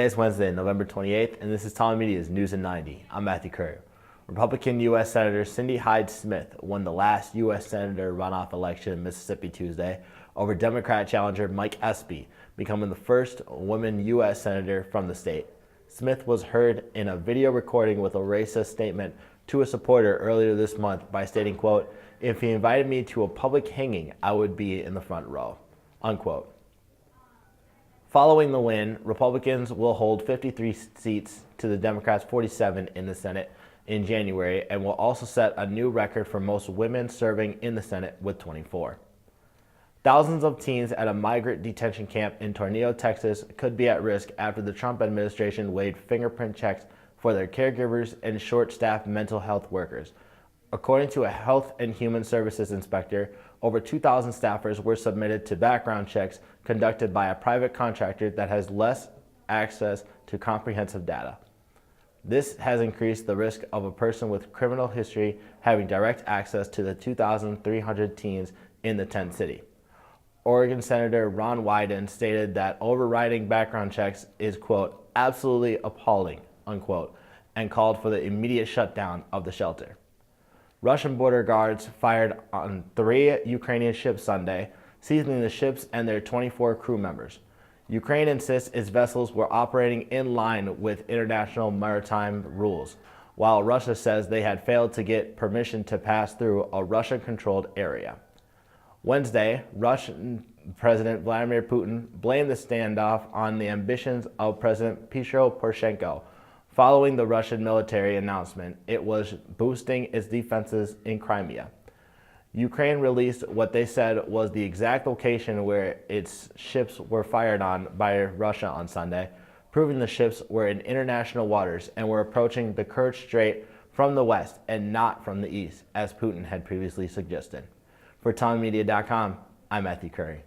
Today is Wednesday, November 28th, and this is Tom Media's News in 90. I'm Matthew Curry. Republican U.S. Senator Cindy Hyde-Smith won the last U.S. Senator runoff election in Mississippi Tuesday over Democrat challenger Mike Espy, becoming the first woman U.S. Senator from the state. Smith was heard in a video recording with a racist statement to a supporter earlier this month by stating, quote, "If he invited me to a public hanging, I would be in the front row," unquote. Following the win, Republicans will hold 53 seats to the Democrats' 47 in the Senate in January and will also set a new record for most women serving in the Senate with 24. Thousands of teens at a migrant detention camp in Tornillo, Texas could be at risk after the Trump administration waived fingerprint checks for their caregivers and short-staffed mental health workers. According to a Health and Human Services inspector, over 2,000 staffers were submitted to background checks conducted by a private contractor that has less access to comprehensive data. This has increased the risk of a person with criminal history having direct access to the 2,300 teens in the tent city. Oregon Senator Ron Wyden stated that overriding background checks is, quote, "absolutely appalling," unquote, and called for the immediate shutdown of the shelter. Russian border guards fired on 3 Ukrainian ships Sunday, seizing the ships and their 24 crew members. Ukraine insists its vessels were operating in line with international maritime rules, while Russia says they had failed to get permission to pass through a Russian-controlled area. Wednesday, Russian President Vladimir Putin blamed the standoff on the ambitions of President Petro Poroshenko, following the Russian military announcement it was boosting its defenses in Crimea. Ukraine released what they said was the exact location where its ships were fired on by Russia on Sunday, proving the ships were in international waters and were approaching the Kerch Strait from the west and not from the east, as Putin had previously suggested. For TomMedia.com, I'm Matthew Curry.